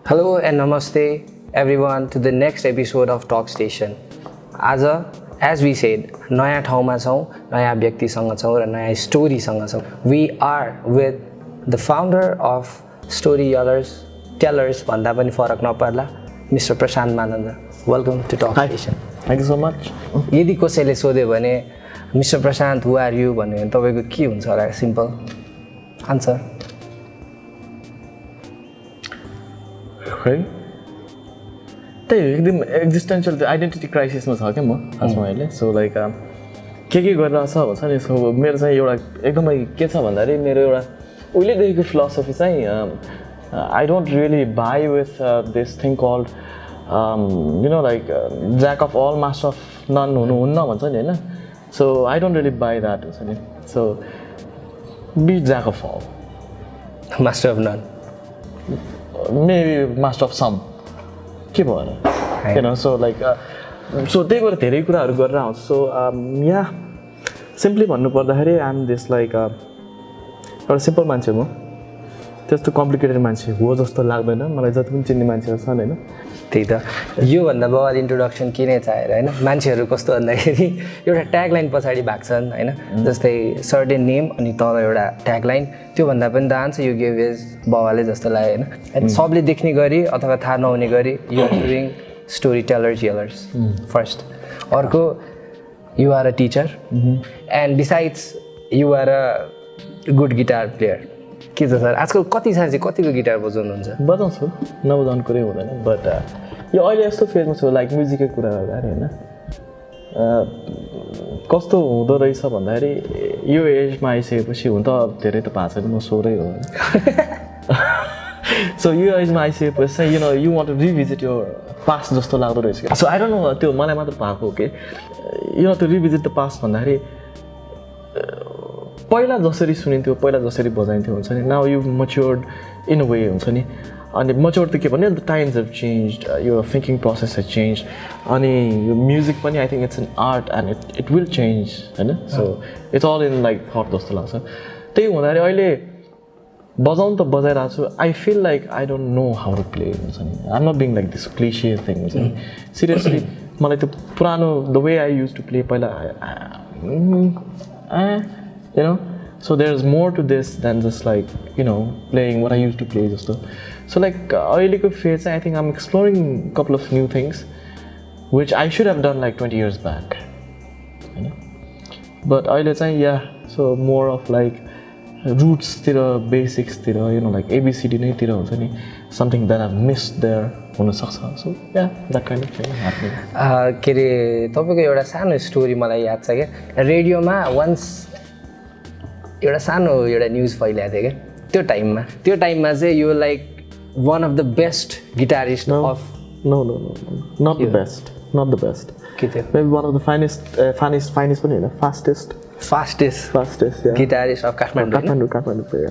Hello and namaste everyone to the next episode of Talk Station. As we said, नयाँ ठाउँमा छौँ, नयाँ व्यक्तिसँग छौँ र नयाँ स्टोरीसँग छौँ. We are with the founder of Storytellers भन्दा पनि फरक नपर्ला, Mr. Prashanta Manandhar. Welcome to Talk Station. Thank you so much. यदि कसैले सोध्यो भने Mr. Prashant, who are you भन्यो भने तपाईको के हुन्छ होला? Simple answer. Okay. त्यही एकदम एक्जिस्टेन्शियल आइडेन्टिटी क्राइसिसमा छ क्या म खासमा अहिले. सो लाइक के गरिरहेछ भन्छ नि. सो मेरो चाहिँ एउटा एकदमै के छ भन्दाखेरि मेरो एउटा उहिलेदेखिको फिलोसफी चाहिँ I don't really buy with this thing called you know like jack of all master of none हुनुहुन्न भन्छ नि होइन. So I don't really buy that हुन्छ नि. So be jack of all, master of none, maybe master of some, के भयो किन. So like so त्यही भएर धेरै कुराहरू गरेर आउँछ. सो या सिम्पली भन्नुपर्दाखेरि आइ एम दिस लाइक एउटा सिम्पल मान्छे. म त्यस्तो कम्प्लिकेटेड मान्छे हो जस्तो लाग्दैन मलाई. जति पनि चिन्ने मान्छेहरू छन् होइन. त्यही त योभन्दा बवाल इन्ट्रोडक्सन किन चाहेर होइन. मान्छेहरू कस्तो भन्दाखेरि एउटा ट्यागलाइन पछाडि भाग्छन् होइन. जस्तै सर्टेन नेम अनि तल एउटा ट्यागलाइन, त्योभन्दा पनि डान्स यो गेभ इज बवालै जस्तो लाग्यो होइन. सबले देख्ने गरी अथवा थाहा नहुने गरी you are doing story tellers first. अर्को you are a teacher and besides you are a good guitar player. के छ सर आजकल कतिजना चाहिँ कतिको गिटार बजाउनुहुन्छ? बजाउँछु, नबजाउनु कुरै हुँदैन. बट यो अहिले यस्तो फेजमा छु लाइक म्युजिकै कुरा गर्दाखेरि होइन. कस्तो हुँदो रहेछ भन्दाखेरि यो एजमा आइसकेपछि हुन त धेरै त भएको छैन, म 16 हो. सो यो एजमा आइसकेपछि चाहिँ you know you want to revisit यो पास्ट जस्तो लाग्दो रहेछ. सो आई डोन्ट नो त्यो मलाई मात्र भएको हो कि you want to revisit the past भन्दाखेरि पहिला जसरी सुनिन्थ्यो, पहिला जसरी बजाइन्थ्यो हुन्छ नि. Now you matured in a way हुन्छ नि. अनि मच्योर्ड त के भन्यो, द टाइम्स हेभ चेन्ज्ड, यो थिङ्किङ प्रोसेस हेज चेन्ज. अनि यो म्युजिक पनि I think it's an art and it will change होइन. So it's all in like thought जस्तो लाग्छ. त्यही हुँदाखेरि अहिले बजाउनु त बजाइरहेको छु. I feel like I don't know how to play हुन्छ नि. I am not being like this cliche thing हुन्छ नि. सिरियसली मलाई त्यो पुरानो the way I use to play पहिला you know. So there's more to this than just like you know playing what I used to play just. So like early phase I think I'm exploring a couple of new things which I should have done like 20 years back, you know. But early time yeah, so more of like roots tira, basics tira, you know, like ABCD नै tira हुन्छ नि. Something that I've missed there हुन सक्छ. So yeah, that kind of thing happening. के रे तपाईको एउटा सानो स्टोरी मलाई याद छ के. रेडियोमा वन्स एउटा सानो एउटा न्युज फैलाएको थियो क्या त्यो टाइममा चाहिँ यो like one of the best guitarist of no not the best के थियो maybe one of the finest पनि होइन, फास्टेस्ट गिटारिस्ट अफ काठमाडौँ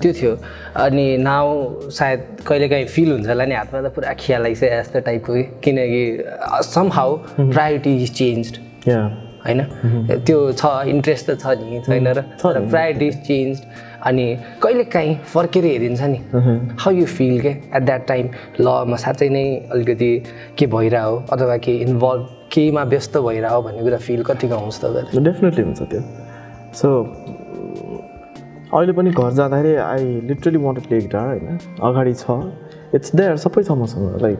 त्यो थियो. अनि नाउ सायद कहिलेकाहीँ फिल हुन्छ होला नि हातमा त पुरा खिया लागिसक्यो यस्तो टाइपको कि, किनकि समहाउ प्रायोरिटी इज चेन्ज्ड होइन. त्यो छ इन्ट्रेस्ट त छ नि छैन र प्रायोरिटी चेन्ज. अनि कहिलेकाहीँ फर्केर हेरिन्छ नि हाउ यु फिल के एट द्याट टाइम. ल म साँच्चै नै अलिकति के भइरह हो अथवा के इन्भल्भ केहीमा व्यस्त भइरह हो भन्ने कुरा फिल कतिको आउँछ तपाईँले? डेफिनेटली हुन्छ त्यो. सो अहिले पनि घर जाँदाखेरि I literally want to play guitar होइन. अगाडि छ, इट्स देयर, सबै छ मसँग. लाइक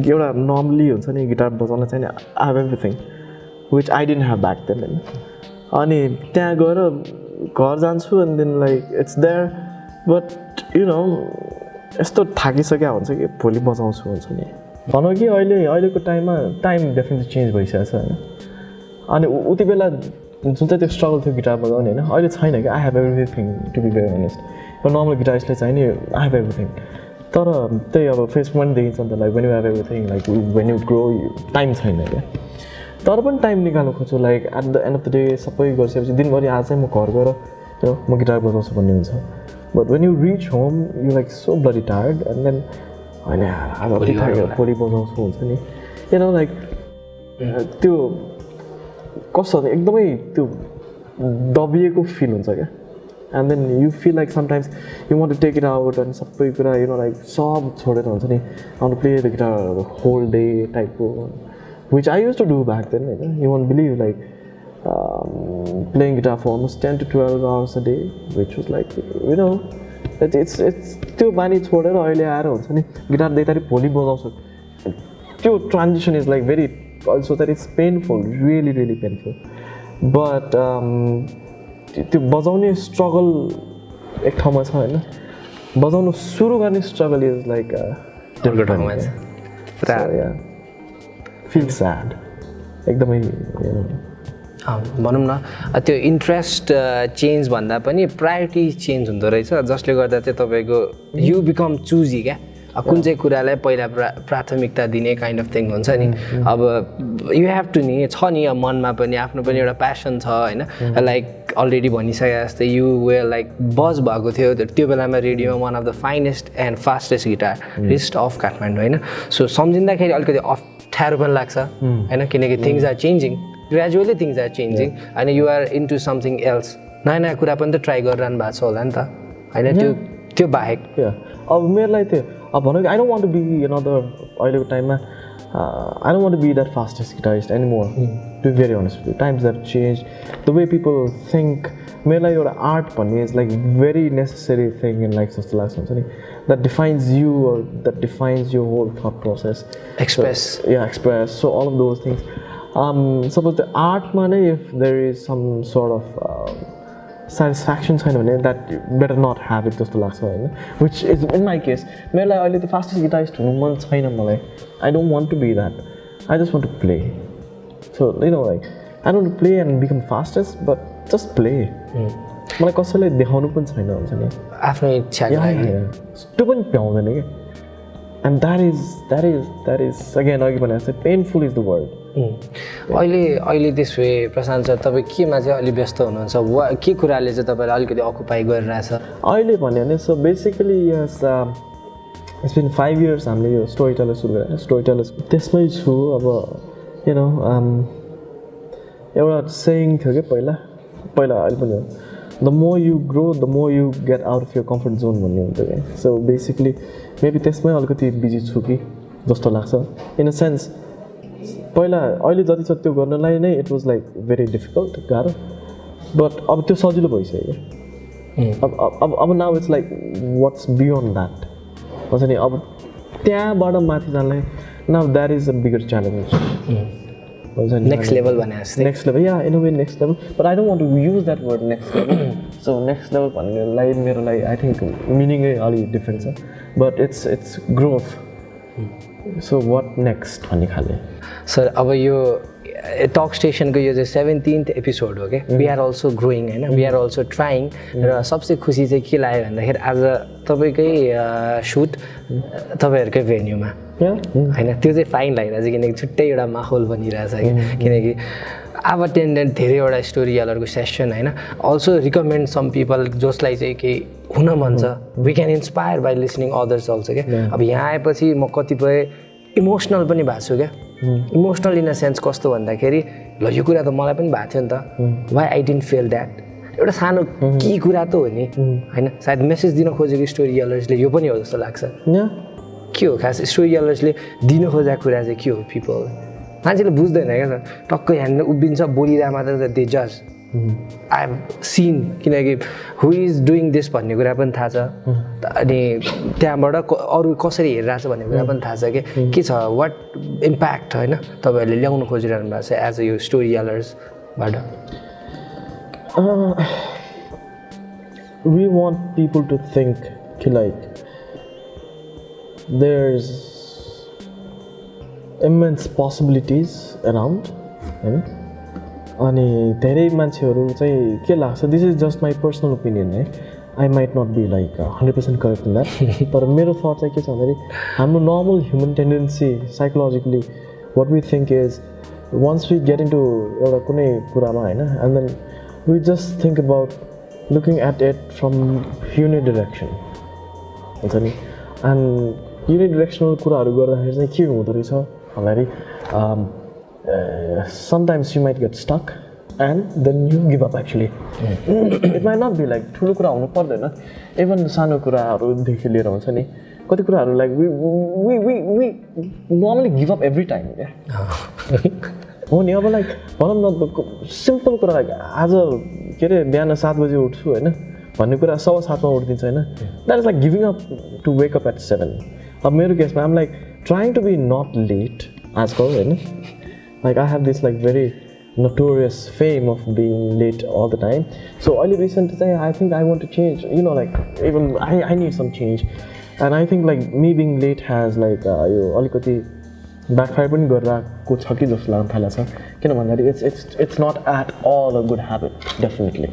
एउटा नर्मली हुन्छ नि गिटार बजाउन चाहिँ I have everything which I didn't have back then. अनि त्यहाँ गएर घर जान्छु and then like it's there, but you know यस्तो थाकिसक्यो हुन्छ कि भोलि बजाउँछु हुन्छ नि. भनौँ कि अहिलेको टाइममा टाइम डेफिनेटली चेन्ज भइसकेको छ होइन. अनि उति बेला जुन चाहिँ त्यो स्ट्रगल थियो गिटार बजाउने होइन, अहिले छैन कि. I have everything to be very honest. एउटा नर्मल गिटारिस्टले चाहिँ नि आई हेभ एभ्रिथिङ. तर त्यही अब फेस पनि देखिन्छ नि त like when you have everything like when you grow time छैन क्या. तर पनि टाइम निकाल्नु खोज्छु. Like at the end of the day सबै गरिसकेपछि दिनभरि आज चाहिँ म घर गएर म गिटार बजाउँछु भन्ने हुन्छ. But when you reach home you like so bloody tired and then होइन आज भोलि बजाउँछु हुन्छ नि. यु नो लाइक त्यो कस्तो एकदमै त्यो दबिएको फिल हुन्छ क्या. and then you feel like sometimes you want to take it out and sabai kura like सब छोडेर हुन्छ नि I want to play the guitar the whole day type which I used to do back then you won't believe like playing guitar for almost 10 to 12 hours a day which was like it's त्यो बानी छोडेर अहिले आएर हुन्छ नि guitar देख्दाखेरि भोलि बजाउँछु त्यो transition is like very also that it's painful really painful but त्यो बजाउने स्ट्रगल एक ठाउँमा छ हैन बजाउन सुरु गर्ने स्ट्रगल इज लाइक अर्को ठाउँमा छ feel sad एकदमै भनौँ न त्यो इन्ट्रेस्ट चेन्ज भन्दा पनि प्रायोरिटी चेन्ज हुँदो रहेछ जसले गर्दा चाहिँ तपाईँको यु बिकम चुजी क्या कुन चाहिँ कुरालाई पहिला प्राथमिकता दिने काइन्ड अफ थिङ हुन्छ नि अब यु हेभ टु नि छ नि मनमा पनि आफ्नो पनि एउटा प्यासन छ होइन लाइक अलरेडी भनिसके जस्तै यु वेयर लाइक बज भएको थियो त्यो बेलामा रेडियोमा one of the finest and fastest guitarist of Kathmandu होइन सो सम्झिँदाखेरि अलिकति अप्ठ्यारो पनि लाग्छ होइन किनकि things are changing gradually things are changing होइन you are into something else नयाँ नयाँ कुरा पनि त ट्राई गरिरहनु भएको छ होला नि त होइन त्यो बाहेक अब मेरो लागि त्यो अब भनौँ कि I don't want to be अहिलेको टाइममा I don't want to be that fastest guitarist anymore to be very honest with you times have changed the way people think मेरो लागि एउटा आर्ट भन्ने is like very necessary thing in life जस्तो लाग्छ हुन्छ नि that defines you or that defines your whole thought process express so all of those things suppose the artमा नै if there is some sort of satisfaction छैन भने that better not have it जस्तो लाग्छ हैन which is in my case मेरो लागि अहिले त फास्टेस्ट गिटारिस्ट हुनु मन छैन मलाई I don't want to be that I just want to play so like I don't want to play and become fastest but just play मलाई कसैले देखाउनु पनि छैन हुन्छ नि आफ्नो इच्छाको लागि त्यो पनि पाउँदैन के and that is again अघि भने जस्तै painful is the word अहिले त्यसो भए प्रशान्त सर तपाईँ केमा चाहिँ अलि व्यस्त हुनुहुन्छ के कुराले चाहिँ तपाईँलाई अलिकति अकुपाई गरिरहेछ अहिले भन्यो भने so basically yes it's been 5 years हामीले यो स्टोरी टेलर सुरु गरेर स्टोरी टेलर्स त्यसमै छु अब एउटा सेयिङ थियो कि पहिला अहिले पनि हो the more you grow the more you get out of your comfort zone भन्ने हुन्थ्यो क्या सो बेसिकली मेबी त्यसमै अलिकति बिजी छु कि जस्तो लाग्छ इन अ सेन्स पहिला अहिले जति छ त्यो गर्नलाई नै it was like very difficult गाह्रो बट अब त्यो सजिलो भइसक्यो अब now it's like what's beyond that हुन्छ नि अब त्यहाँबाट माथि जानलाई now that is a bigger challenge हुन्छ नि नेक्स्ट लेभल भने जस्तै next level in a way next level but I don't want to use that word next level so next level भन्नेलाई मेरो लागि आई थिङ्क मिनिङै अलिक डिफ्रेन्ट छ but it's growth so what next भन्ने खाले सर अब यो टक स्टेसनको यो चाहिँ 17th एपिसोड हो क्या वी आर अल्सो ग्रोइङ होइन वी आर अल्सो ट्राइङ र सबसे खुसी चाहिँ के लाग्यो भन्दाखेरि आज तपाईँकै सुट तपाईँहरूकै भेन्यूमा होइन त्यो चाहिँ फाइन लागिरहेको छ किनकि छुट्टै एउटा माहौल बनिरहेछ किनकि अब अटेन्डेन्ट धेरैवटा स्टोरीटेलरको सेसन होइन अल्सो रिकमेन्ड सम पिपल जसलाई चाहिँ केही हुन मन छ we can inspire by listening others also क्या अब यहाँ आएपछि म कतिपय इमोसनल पनि भएको छु क्या इमोसनल इन अ सेन्स कस्तो भन्दाखेरि ल यो कुरा त मलाई पनि भएको थियो नि त why I didn't feel that एउटा सानो के कुरा त हो नि होइन सायद मेसेज दिन खोजेको स्टोरीटेलर्सले यो पनि हो जस्तो लाग्छ के हो खास स्टोरीटेलर्सले दिन खोजेको कुरा चाहिँ के हो पिपल मान्छेले बुझ्दैन क्या टक्कै यहाँनिर उभिन्छ बोलिरहेको मात्र दे जज आई हेभ सिन किनकि हु इज डुइङ दिस भन्ने कुरा पनि थाहा छ अनि त्यहाँबाट अरू कसरी हेरिरहेको छ भन्ने कुरा पनि थाहा छ के छ वाट इम्प्याक्ट होइन तपाईँहरूले ल्याउनु खोजिरहनु भएको छ एज अ यो स्टोरीटेलर्सबाट we want people to think कि like there's immense possibilities around हैन अनि धेरै मान्छेहरू चाहिँ के लाग्छ this is just my personal opinion है I might not be like 100% correct in that तर मेरो थट चाहिँ के छ भन्दाखेरि हाम्रो normal human tendency psychologically what we think is once we get into एउटा कुनै कुरामा होइन and then we just think about looking at it from unidirection हुन्छ नि एन्ड युनिडिरेक्सनल कुराहरू गर्दाखेरि चाहिँ के हुँदो रहेछ भन्दाखेरि sometimes you might get stuck and then you give up actually. It might not be like ठुलो कुरा हुनु पर्दैन, even सानो कुराहरुदेखि लिएर हुन्छ नि कति कुराहरु like we normally give up every time. हो नि अब like भनौं न सिम्पल कुरा like आज के रे बिहान 7 बजे उठ्छु हैन भन्ने कुरा 7:15 मा उठ्दिन्छ हैन, that is like giving up to wake up at 7. अब मेरो केसमा I'm like trying to be not late आजकल हैन, like I have this like very notorious fame of being late all the time. So early recently I think I want to change, you know, like even I need some change, and I think like me being late has like यो अलिकति backfire पनि गरिरहेको छ कि जस्तो लाग्न थालेको छ, किन भन्दाखेरि it's not at all a good habit definitely.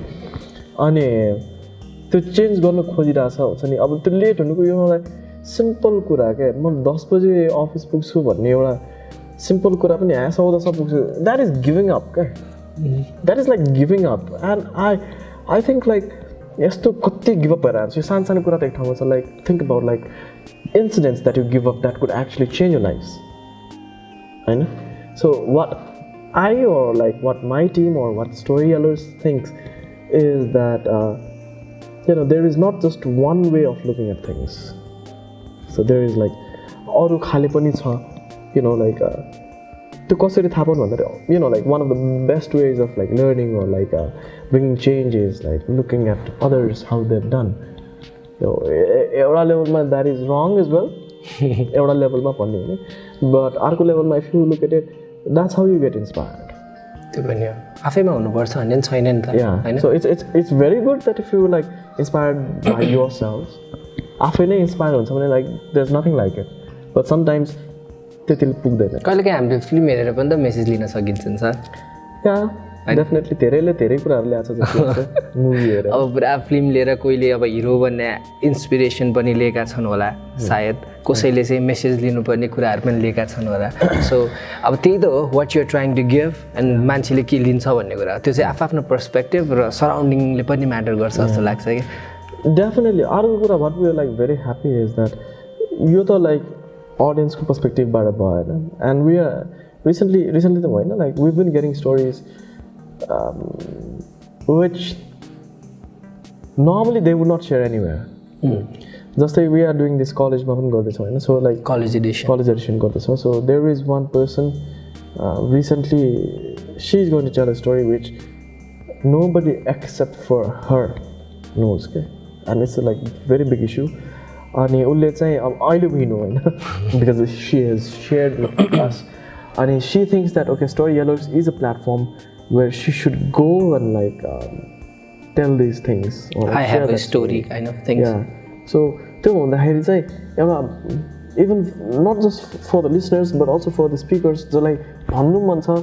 अनि त्यो चेन्ज गर्न खोजिरहेछ हुन्छ नि, अब त्यो लेट हुनुको यो मलाई सिम्पल कुरा के म 10 बजे अफिस पुग्छु भन्ने एउटा simple कुरा पनि 10:10 पुग्छु, that is giving up के, that is like giving up. And I think like यस्तो कति गिभ अप भइरहेको छ, सानो सानो कुरा त एक ठाउँमा छ, like think about like incidents that you give up that could actually change your lives हैन. So what I or like what my team or what Storytellers thinks is that you know there is not just one way of looking at things. So there is like अरु खाले पनि छ, you know, like to कसरी थाहा पाउनु भन्दा, you know, like one of the best ways of like learning or like bringing change is like looking at others how they've done. You know, एउटा लेभलमा that is wrong as well. एउटा लेभलमा भन्ने हो नि, but अर्को लेभलमा if you look at it, that's how you get inspired. त्यो पनि आफैमा हुनुपर्छ भन्ने छैन नि त हैन. So it's very good that if you like inspired by yourselves, आफै नै inspired हुन्छ भने like there's nothing like it. But sometimes त्यतिले पुग्दैन. कहिलेकाहीँ हामीले फिल्म हेरेर पनि त मेसेज लिन सकिन्छ नि सर. डेफिनेटली धेरै कुराहरु ल्याछ जस्तो लाग्छ मुभी हेरेर. अब पुरा फिल्म लिएर कोहीले अब हिरो बन्ने इन्स्पिरेसन पनि लिएका छन् होला सायद, कसैले चाहिँ मेसेज लिनुपर्ने कुराहरु पनि लिएका छन् होला. सो अब त्यही त हो what you are trying to give, and मान्छेले के लिन्छ भन्ने कुरा त्यो चाहिँ आफ्नो पर्सपेक्टिभ र सराउन्डिङले पनि म्याटर गर्छ जस्तो लाग्छ कि. डेफिनेटली अर्को कुरा what we are like very happy is that यो त like audience को perspective बाट भयो, and we are recently त होइन, like we've been getting stories which normally they would not share anywhere. जस्तै we are doing this college मा पनि गर्दैछौँ हैन, so like college edition गर्दैछौँ. So there is one person recently she's going to tell a story which nobody except for her knows, okay? And it's a like very big issue. अनि उसले चाहिँ अब अहिले we know हैन because she has shared with us, and she thinks that okay, Storytellers is a platform where she should go and like tell these things or I have a story kind of things. Yeah. So त्यो भन्दाखेरि चाहिँ एउटा even not just for the listeners but also for the speakers जसलाई भन्नु मन छ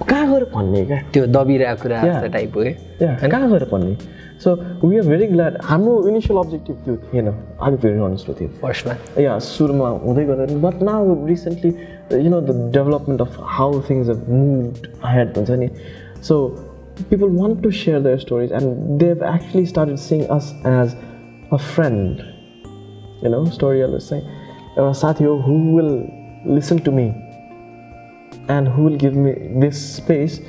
कहाँ गएर भन्ने क्या, त्यो दबिरहेको कुरा जस्तो टाइप हो के, कहाँ गएर भन्ने. So we are very glad. हाम्रो initial objective थियो थिएन, I'll be very honest with you. फर्स्टमा सुरुमा हुँदै गर्दा, but now recently you know the development of how things have moved ahead हुन्छ नि. So people want to share their stories and they've actually started seeing us as a friend. You know, Storytellers चाहिँ एउटा साथी हो who will listen to me and who will give me this space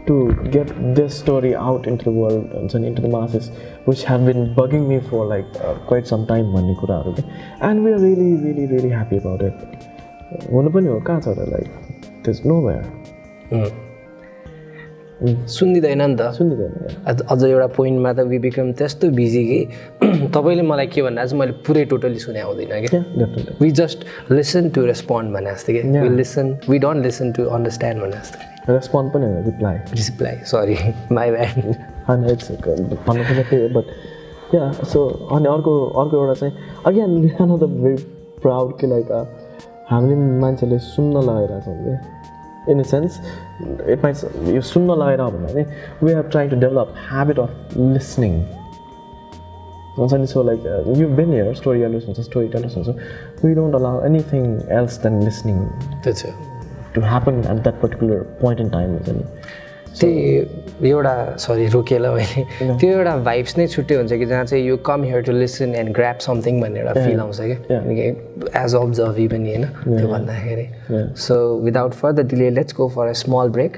to get this story out into the world and into the masses, which have been bugging me for like quite some time भन्ने कुराहरु के, and we are really happy about it. हुनु पनि हो कहाँ छ र, like there's nowhere. सुन्दिदैन नि त, सुन्दिदैन. अझ एउटा पोइन्टमा त वी बिकम त्यस्तो बिजी कि तपाईले मलाई के भन्दा चाहिँ मैले पुरै टोटली सुने आउँदैन के. We just listen to respond भने जस्तो के, we don't listen to understand भने जस्तो. रेस्पोन्ड पनि होइन, रिप्लाई सरी माई ब्याड. होइन इट्स भन्नु पनि त्यही हो, बट या. सो अनि अर्को एउटा चाहिँ अगेन अनदर भेरी प्राउड कि लाइक हामीले मान्छेले सुन्न लगाइरहेको छौँ कि, in a sense it mights यो सुन्न लगाएर भने we are trying to develop habit of listening हुन्छ नि. So like you been here storytellers हुन्छ, we don't allow anything else than listening to happen at that particular point in time हुन्छ नि. त्यो एउटा सरी रोकेला मैले, त्यो एउटा भाइब्स नै छुट्टै हुन्छ कि जहाँ चाहिँ you come here to listen and grab something भन्ने एउटा फिल आउँछ कि एज अब्जर्भी पनि होइन त्यो भन्दाखेरि. So without further delay let's go for a small break.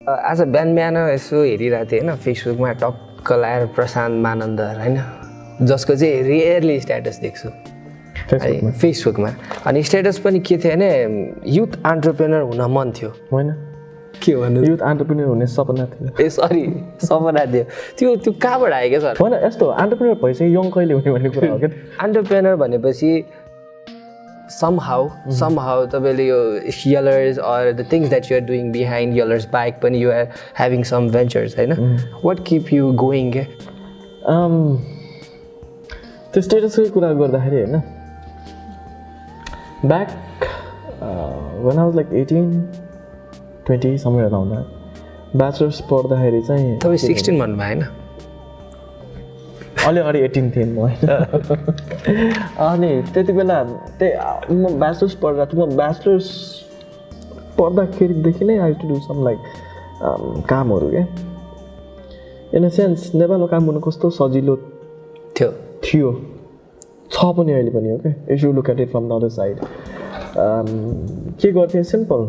आज बिहान बिहान यसो हेरिरहेको थिएँ होइन फेसबुकमा टक्क लाएर प्रशान्त मानन्दर होइन जसको चाहिँ रेयरली स्ट्याटस देख्छु फेसबुकमा अनि स्ट्याटस पनि के थियो भने युथ एन्टरप्रेनर हुन मन थियो होइन के भन्नु युथ एन्टरप्रेनर हुने सपना थियो ए सरी सपना थियो त्यो कहाँबाट आयो क्या सर होइन यस्तो एन्टरप्रेनर भइसक्यो यङ कहिले हुने भन्ने कुरा हो क्या एन्टरप्रेनर भनेपछि somehow तपाईँले यो yellers or the things that you are doing behind yellers back पनि you are having some ventures होइन what keep you going के त्यो स्टेटसकै कुरा गर्दाखेरि होइन back when I was like 18 20 somewhere around that bachelors पढ्दाखेरि चाहिँ तपाईँ 16 भन्नुभयो होइन अलि अगाडि 18 थिएँ म होइन अनि त्यति बेला त्यही म ब्याचलर्स पढिरहेको थिएँ म ब्याचलर्स पढ्दाखेरिदेखि नै I to do some like कामहरू क्या इन अ सेन्स नेपालमा काम गर्नु कस्तो सजिलो थियो छ पनि अहिले पनि हो क्या if you look at it from the other side के गर्थेँ सिम्पल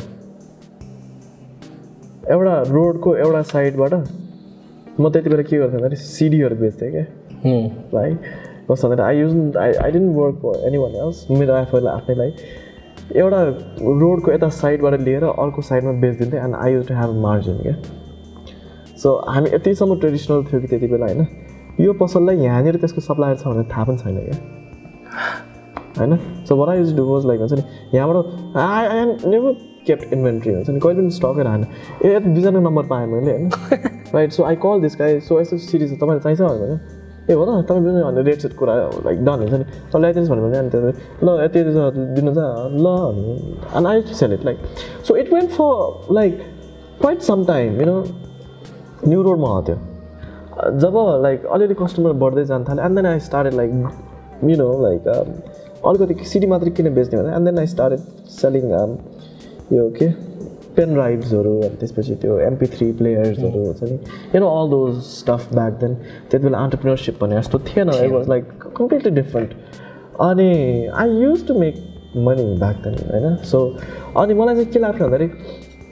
एउटा रोडको एउटा साइडबाट म त्यति बेला के गर्थेँ भन्दाखेरि सिडीहरू बेच्थेँ क्या right कस्तो भन्दाखेरि I didn't work for anyone else मेरो आफैलाई आफ्नैलाई एउटा रोडको यता साइडबाट लिएर अर्को साइडमा बेचिदिन्थेँ and I use to have margin क्या सो हामी यतिसम्म ट्रेडिसनल थियो कि त्यति बेला होइन यो पसललाई यहाँनिर त्यसको सप्लायर छ भने थाहा पनि छैन क्या होइन so what I used to do was like हुन्छ नि यहाँबाट I never kept inventory हुन्छ नि कहिले पनि स्टकै राखेन ए यति दुईजना नम्बर पाएँ मैले होइन right so I call this guy so यस्तो सिरिज तपाईँलाई चाहिन्छ भने ए हो त तपाईँ पनि रेट सेट कुरा लाइक डन हुन्छ नि त ल्याइदिनुहोस् भन्यो भने अनि त्यो ल यति दिनु छ ल and I to sell it like so it went for like quite some time you know new रोडमा हो त्यो जब लाइक अलिअलि कस्टमर बढ्दै जान थाल्यो and then I started like you know like अलिकति सिडी मात्रै किन बेच्ने भने and then I started selling यो के पेन ड्राइभ्सहरू अनि त्यसपछि त्यो MP3 प्लेयर्सहरू हुन्छ नि you know all those stuff back then त्यति बेला एन्टरप्रेन्योरसिप भने जस्तो थिएन it was like completely different अनि I use to make money back then होइन सो अनि मलाई चाहिँ के लाग्थ्यो भन्दाखेरि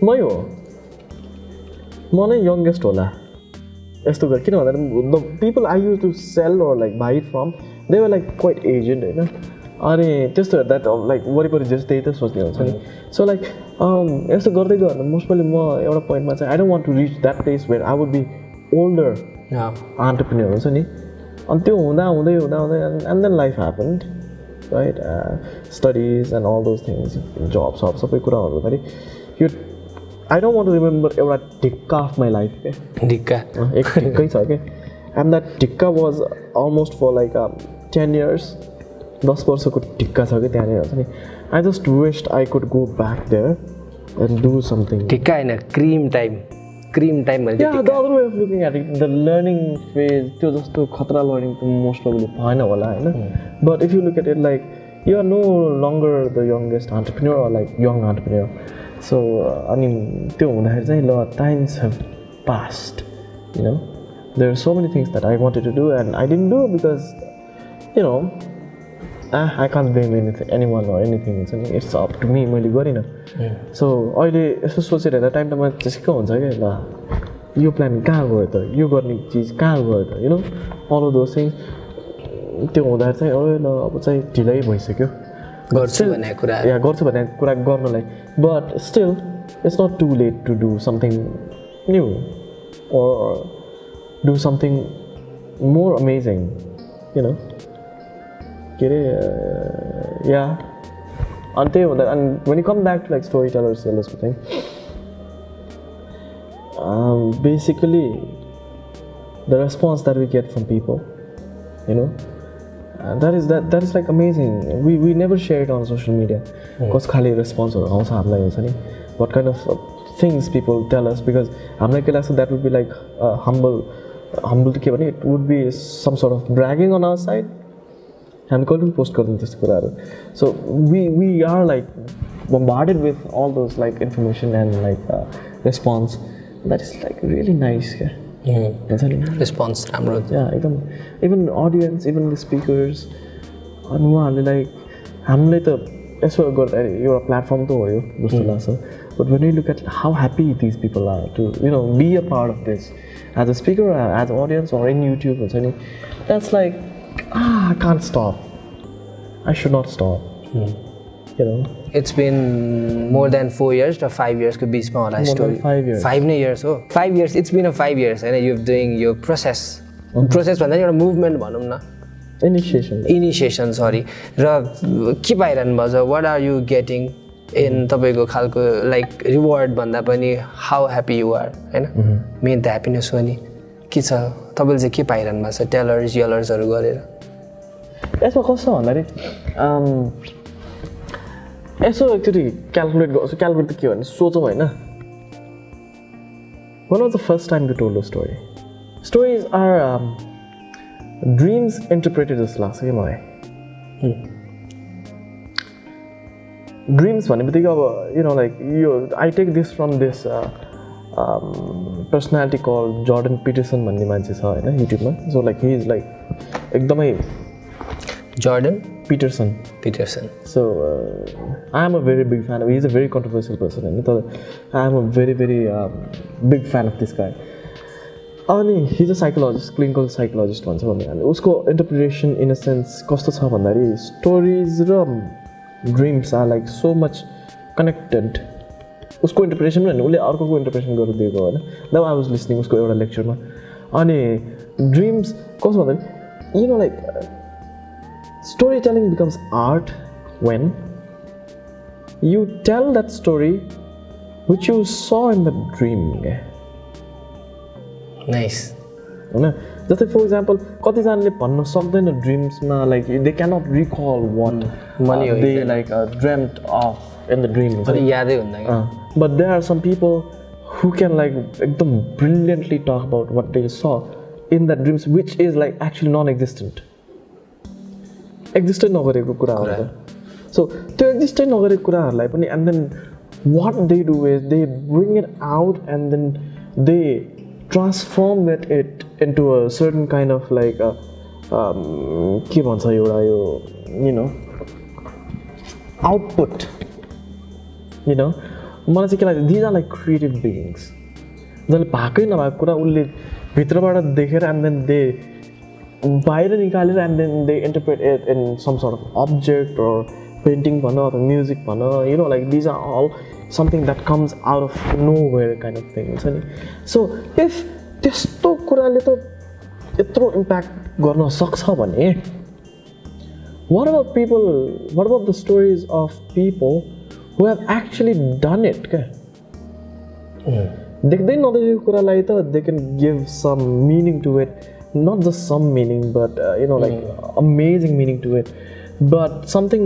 मै हो म नै यङ्गेस्ट होला यस्तो गरेर किन भन्दाखेरि the people I use to sell or like buy from they were like quite aged होइन अनि त्यस्तो हेर्दा लाइक वरिपरि जस्तै त सोच्ने हुन्छ नि सो लाइक यस्तो गर्दै गयो भने मोस्टली म एउटा पोइन्टमा चाहिँ I don't want to reach that place where I would be older entrepreneur हुन्छ नि अनि त्यो हुँदा हुँदै and then life happened right studies and all those things जब सब सबै कुराहरू भन्दाखेरि यो I don't want to remember एउटा ढिक्का अफ माई लाइफ क्या ढिक्का एक ढिक्कै छ क्या एन्ड द्याट ढिक्का was almost for like 10 years 10 वर्षको ढिक्का छ कि त्यहाँनिर हुन्छ नि I just wished I could go back there and do something ढिक्का होइन क्रिम टाइम भने the other way of looking at it the learning phase त्यो जस्तो खतरा लर्निङ त मोस्ट प्रोबेबली भएन होला होइन but if you look at it like you are no longer the youngest entrepreneur or like young entrepreneur so अनि त्यो हुँदाखेरि चाहिँ ल times have passed you know there are so many things that I wanted to do and I didn't do because you know I can't blame anyone or anything. It's up to me. मैले गरिनँ so अहिले यसो सोचेर हेर्दा time टाइममा त्यसै हुन्छ क्या ल यो प्लान कहाँ गयो त यो गर्ने चिज कहाँ गयो त you know all of those things त्यो हुँदा चाहिँ ल अब चाहिँ ढिलै भइसक्यो गर्छु भन्ने कुरा गर्नलाई but still it's not too late to do something new or do something more amazing, you know. Yeah. And when you come back to like Storytellers Nepal, basically the response that we get from people, you know, that is like amazing. We never share it on social media because khali response what kind of things people tell us, because that would be like humble it would be some sort of bragging on our side. So we are like bombarded with all those like information and like response that is like really nice. Response, yeah, even audience, even the speakers, like you're a platform to you, But when you look at how happy these people are to, be a part of this, as a speaker, or as an audience, or in YouTube, or something, that's like, I can't stop. I should not stop. It's been more than 4 years or 5 years could be small. More than 5 years. 5 years. Oh, 5 years. It's been 5 years. And you're doing your process. Process भन्दा एउटा movement भनौँ न. Initiation, sorry. र के पाइरहनु भएको छ? What are you getting in तपाईँको खालको like reward भन्दा पनि how happy you are, हैन? Main त happiness हो नि. के छ? तपाईँले चाहिँ के पाइरहनु भएको छ? Tellers, yellers हरू गरेर. यसमा कस्तो भन्दाखेरि यसो एकचोटि क्याल्कुलेट गर्छु क्याल्कुलेट त के भने सोचौँ होइन when was the first time you told a story? Stories are dreams interpreted जस्तो लाग्छ कि मलाई dreams भने बित्तिकै अब like I take this from this personality called Jordan Peterson भन्ने मान्छे छ होइन युट्युबमा so like he is like एकदमै Jordan Peterson. So I am a very big fan of. He is a very controversial person, and I am a very big fan of this guy. And he's a psychologist, clinical psychologist. Once and usko interpretation in a sense, kosto cha bhandari stories ra dreams are like so much connected. Usko interpretation bhanne ule arko ko interpretation gardiएको हैन. Now I was listening usko एउटा lecture ma. अनि dreams कस्तो भन्दाखेरि like storytelling becomes art when you tell that story which you saw in the dream. Nice. Just like for example, कतिजनाले भन्न सक्दैन ड्रिम्समा like they cannot recall what they like dreamt of in the dream. यादै हुँदैन के. But there are some people who can like एकदम brilliantly talk about what they saw in that dreams which is like actually non-existent. Existent नगरेको कुराहरु. So त्यो existent नगरेको कुराहरुलाई पनि and then what they do is they bring it out and then they transform it into a certain kind of like के भन्छ एउटा यो output. मलाई चाहिँ के लाग्छ these are like creative beings. जसले भाकै नभएको कुरा उले भित्रबाट देखेर and then they बाहिर निकालेर and then they interpret it in some sort of object or painting भन or music भन like these are all something that comes out of nowhere kind of thing. So if त्यस्तो कुराले त यत्रो impact गर्न सक्छ भने what about the stories of people who have actually done it के देख्दै नदेखेको कुरालाई त they can give some meaning to it. Not just some meaning, but like amazing meaning to it. But something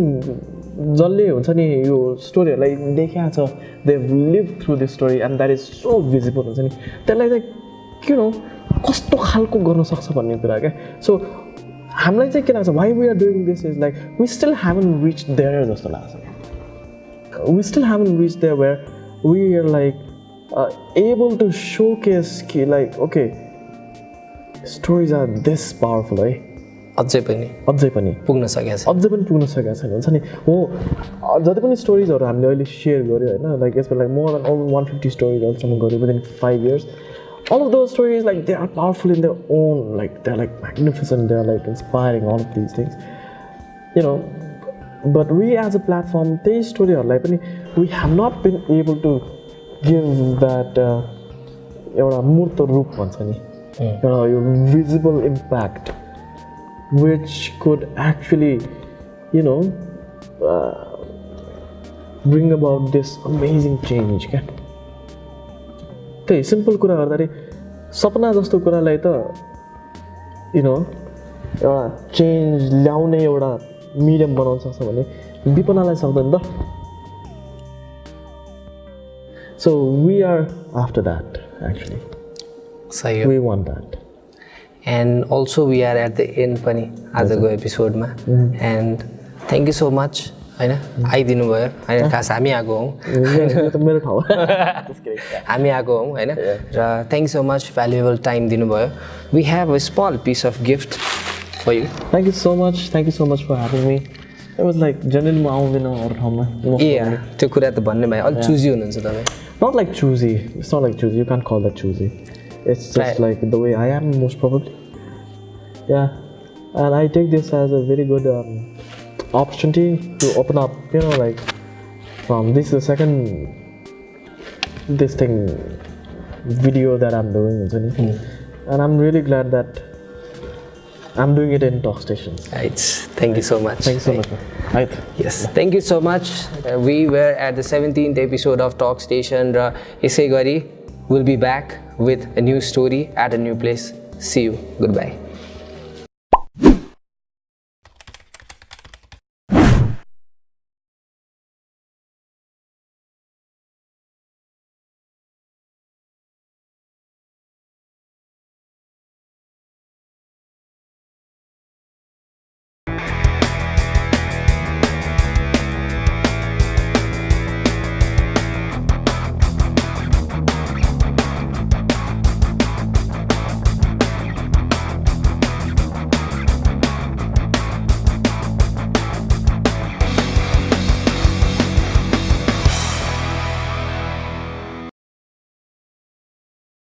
जसले हुन्छ नि यो स्टोरीहरुलाई देखेको छ, they've lived through this story and that is so visible हुन्छ नि. त्यसलाई चाहिँ कस्तो खालको गर्न सक्छ भन्ने कुरा के. So हामीलाई चाहिँ के लाग्छ why we are doing this is like we still haven't reached there जस्तो लाग्छ. We still haven't reached there where we are like able to showcase like okay stories are this powerful है अझै पनि पुग्न सकेको छ हुन्छ नि हो जति पनि स्टोरीजहरु हामीले अहिले शेयर गर्यो हैन like यसमा like more than over 150 stories अहिलेसम्म गर्यो within 5 years. All of those stories like they are powerful in their own, like they're like magnificent, they're like inspiring, all of these things but we as a platform these storyहरुलाई पनि we have not been able to give that एउटा मूर्त रूप भन्छ नि your visible impact which could actually bring about this amazing change क्या त्यही simple कुरा गर्दाखेरि सपना जस्तो कुरालाई त एउटा चेन्ज ल्याउने एउटा मिडियम बनाउन सक्छ भने विपनालाई सक्दैन त. So we are after that actually. We want that. And also we are at the end पनि आजको एपिसोडमा and thank you so much हैन आइदिनु भयो हैन खास हामी आएको हौ त मेरो ठाउँ हामी आएको हौ हैन र thank you so much valuable time दिनु भयो. We have a small piece of gift for you. Thank you so much for having me. It was like generally म आउँदैन अरू ठाउँमा त्यो कुरा त भन्ने भाइ अलिक चुजी हुनुहुन्छ तपाईँ not like choosy. It's not like choosy. You can't call that choosy. It's just like the way I am most probably. Yeah, and I take this as a very good opportunity to open up. You know, like from this is the second video that I'm doing, isn't it? And I'm really glad that I'm doing it in talk stations. Right. Thank you so much. Thank you so much. Right. Yes. Thank you so much. We were at the 17th episode of Talk Station. Ra यसै गरी we'll be back with a new story at a new place. See you. Goodbye.